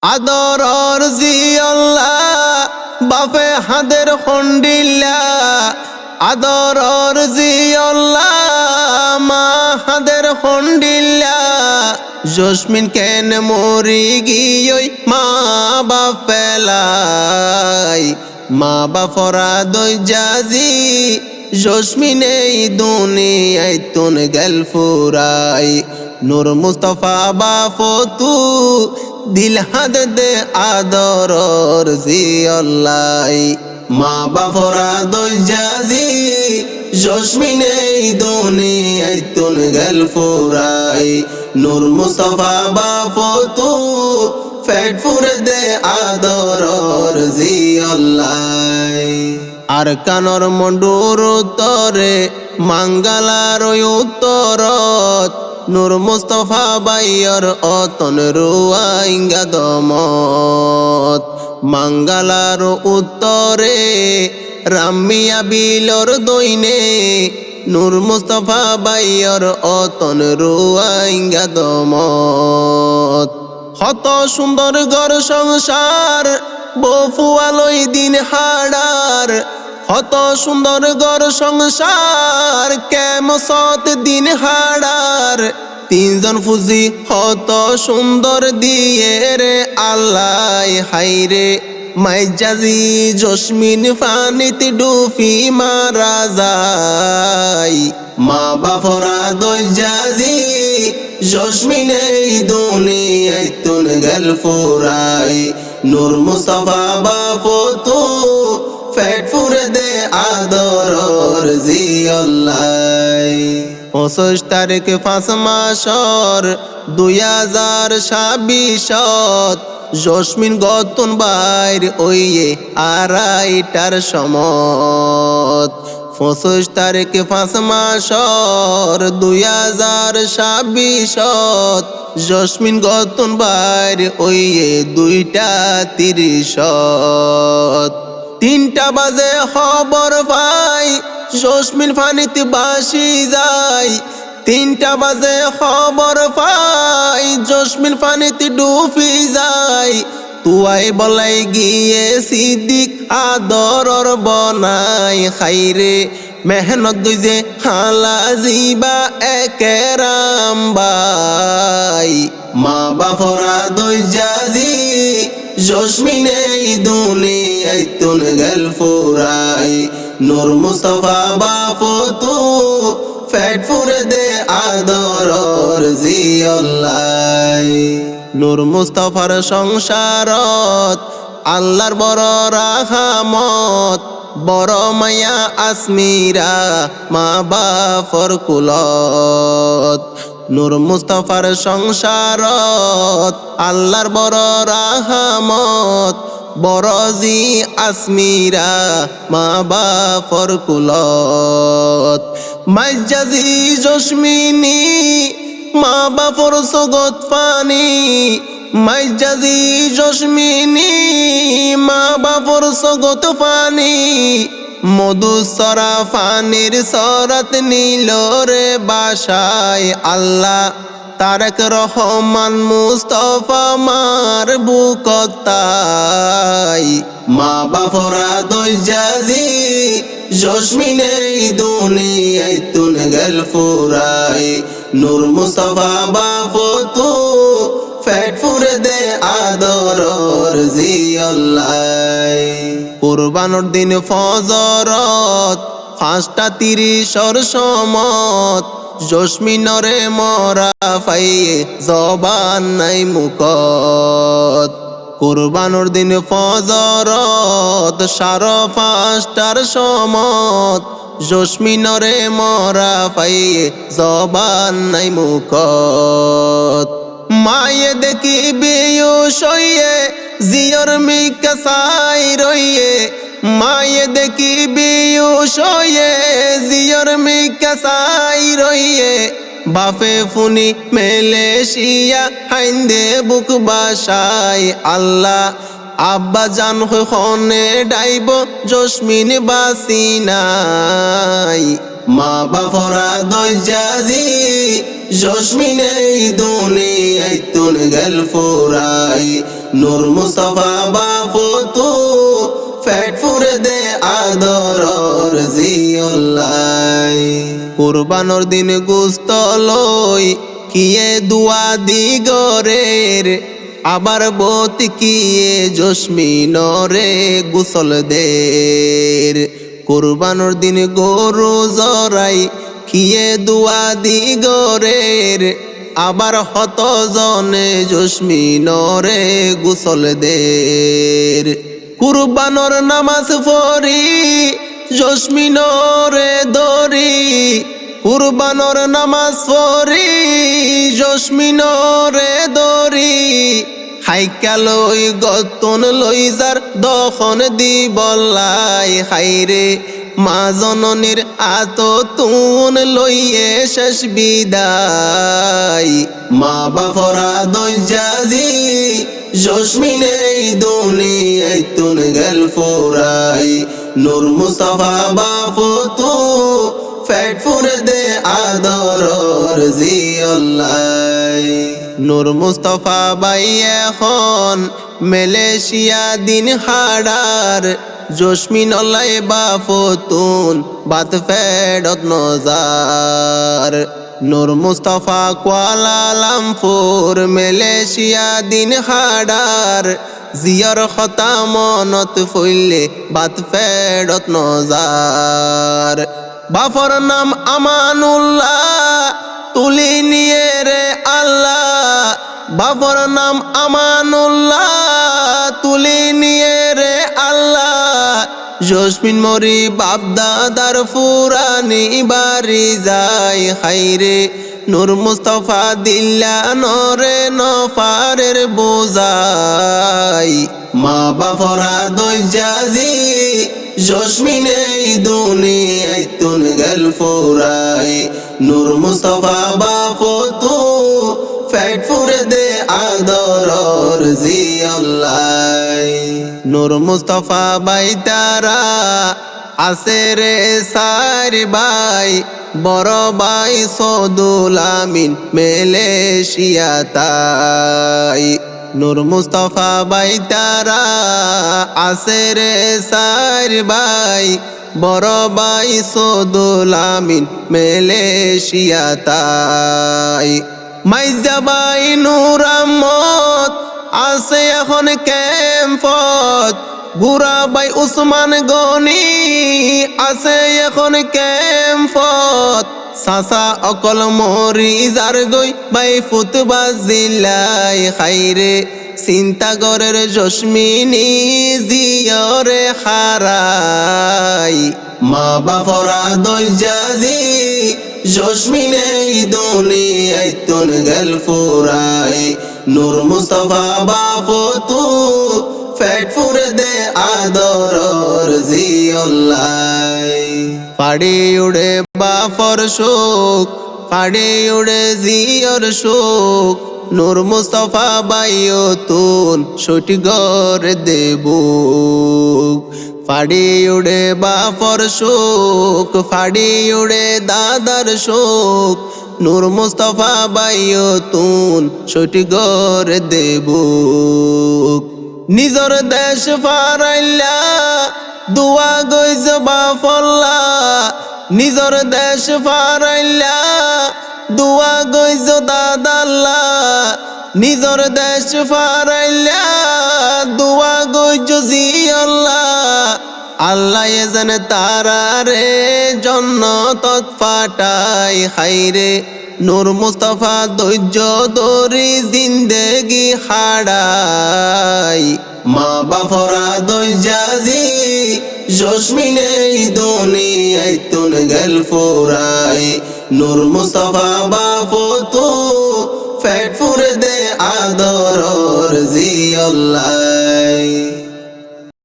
আদরর জিয়ল্লা বাপে হাদের খন্ডিল্লা আদরর জিয়ল্লা মা হাদের খন্ডিল্লা জসমিন কেন মরি গিয়ই মা বাপেলাই মা বাপরা দই জাজি জসমিন এই দুনিয়ায় তুন গেল ফুরাই নূর মুস্তফা বাফতু দিল হাদ দে আদরর জিয়ল্লাই মা বাপরা দই জাজি জসমিন এই দুনিয়ায় তুন গেল ফুরাই নূর মুস্তফা বাফতু ফেট ফুরে দে আদরর জিয়ল্লাই আর কানর মন্ডুর উত্তরে মাঙ্গালার উত্তরত নূর মুস্তফা বাইয়র অতন রুয়াইঙ্গা দমত মাঙ্গালার উত্তরে রামিয়া বিলর দইনে নূর মুস্তফা বাইয়র অতন রুয়াইঙ্গা দমত কত সুন্দর ঘর সংসার বফুয়ালই দিন হাড়ার কত সুন্দর ঘর সংসার কেমসত দিন হাড়ার তিনজন ফুজি কত সুন্দর দিয়ে রে আল্লাহ হাইরে মাইজাজি জসমিন ফানিতে ডুফি মারা যায় মা বাপরা দই জাজি জসমিন এই দুনিয়ায় তুন গেল ফুরাই নূর মুস্তফা বাফতু ফেট ফুরে দে আদরর জিয়ল্লাই 25 তারিখ 5 মাসর 2026 জসমিন গতন বাইর ওইয়ে আড়াইটার সমত 25 তারিখ 5 মাসর 2026 জসমিন গতন বাইর ওইয়ে 2:30 3টা বাজে খবর পাই জসমিন ফানিতে বাসি যায় 3টা বাজে খবর পাই জসমিন ফানিতে ডুবি যায় তুয়াই বলাই গিয়ে সিদ্দিক আদরর বনাই খাইরে মেহনত দুইজে হালা জিবা একেরাম বাই মা বাপরা দই জাজি জসমিন এই দুনিয়ায় তুন গেল ফুরাই নূর মুস্তফা বাফতু ফেট ফুরে দে আদরর জিয়ল্লাই নূর মুস্তফার সংসারত আল্লাহর বড় রাহমত বড় মায়া আসমিরা মা বাপর কুলত নূর মুস্তফার সংসারত আল্লাহর বড় রাহমত বড় জি আসমিরা মা বাপর কুলত মাইজাজি জসমিনী মা বাপর সগত পানি মাইজাজি জসমিনী মা বাপর সগত পানি মধু সরা ফানির সরাত নীল রে বাসায় আল্লাহ তারেক রহমান মুস্তফা মার বুকতাই মা বাপরা দই জাজি জসমিন এই দুনিয়ায় তুন গেল ফুরাই নূর মুস্তফা বাফতু ফেট ফুরে দে আদরর জিয়ল্লাই কুরবানোর দিন ফজরত 5:30 সমত জসমিনরে মরা ফাইয়ে জবান নাই মুখত কুরবানোর দিন ফজরত 5:30 সমত জসমিনরে মরা ফাইয়ে জবান নাই মুখত মায়ে দেখি বেয়ুস হইয়ে জিয়র মিকা সাই রইয়ে মায়ে দেখি বেয়ুস হইয়ে জিয়র মিকা সাই রইয়ে বাপে ফুনি মেলেশিয়া হাইন্দে বুক বাসায় আল্লাহ আব্বা জান খনে ডাইব জসমিন বাসি নাই মা বাপরা দই জাজি জসমিন এই দুনিয়ায় তুন গেল ফুরাই নূর মুস্তাফা বাফতু ফেট ফুরে দে আদরর জিয়ল্লাই কুরবানোর দিন গুস্ত লই কিয়ে দুয়া দিগরের আবার বত কিয়ে জসমিনরে গুসল দের কুরবানোর দিন গরু জরাই কিয়ে দুয়া দিগরের আবার হত জনে জসমিনরে গুসল দের কুরবানোর নামাজ পড়ি জসমিনরে দরি কুরবানোর নামাজ পড়ি জসমিনরে দরি হাইকা লই গতন লই যার দখন দি বল্লাই হাইরে মা জননীর আততুন লইয়ে শেষ বিদায় মা বাফরা দইজাজি জসমিনে দুনিয়ায় তুন গেল ফুরাই নূর মুস্তাফা বাফতু ফেট ফুরে দে আদরর জিয়ল্লাই নূর মুস্তাফা বাই এখন মালয়েশিয়া দিন হাড়ার জসমিনলাই বাফতুন বাত ফেডত নজার নূর মুস্তাফা কুয়ালালামপুর মালয়েশিয়া দিন হাড়ার জিয়র খতা মনত ফুললে বাত ফেডত নজার বাফর নাম আমানুল্লাহ তুলি নিয়ে রে আল্লাহ বাফর নাম আমানুল্লাহ তুলি নিয়ে রে আল্লাহ জসমিন মরি বাপ দাদার ফুরানি বাড়ি যায় হাইরে নূর মুস্তাফা দিল্লা নরে নফারের বোঝাই মা বাফরা দইজাজি জসমিনে দুনিয়ায় তুন গেল ফুরাই নূর মুস্তাফা বাফতু ফেট ফুরে দে আদরর জিয়ল্লাই নূর মুস্তাফা বাই তারা আছে রে সারি বাই বড় বাই সদুল আমিন মালয়েশিয়া তাই নূর মুস্তাফা বাই তারা আছে রে সারি বাই বড় বাই সদুল আমিন মালয়েশিয়া তাই মাইজা বাই নূর আহমদ আছে এখন ক্যাম্পত বুড়া বাই উসমান গনি আছে এখন ক্যাম্পত সাসা অকল মরি যার গই বাই ফুতবা জিল্লাই খাইরে চিন্তাগরের জসমিনী জিয়রে হারাই মা বাফরা দইজাজি জসমিনে দুনিয়ায় তুন গেল ফুরাই নূর মুস্তাফা বাফতু ফেট ফুরে দে আদরর জিয়ল্লাই পাড়ি উড়ে বাফর শোক পাড়ি উড়ে জিয়র শোক নূর মুস্তাফা বাইও তুন ছুটি গর দেবুক ফাড়ি উড়ে বাফর শোক ফাড়ি উড়ে দাদার শোক নূর মুস্তাফা বাইও তুন ছুটি গর দেবুক নিজর দেশ ফারাইলা দুয়া গইজ বাফল্লা নিজর দেশ ফারাইলা দুয়া গইজ দাদাল্লা নিজর দেশ ফারাইলা দুয়া গইজ জিয়ল্লা আল্লাহ জানে তারা রে জন্নতত পাঠাই হাইরে নূর মুস্তাফা ধৈর্য ধরি জিন্দেগি হাড়াই মা বাফরা দইজাজি জসমিনে দুনিয়ায় তুন গেল ফুরাই নূর মুস্তাফা বাফতু ফেট ফুরে দে আদরর জিয়ল্লাই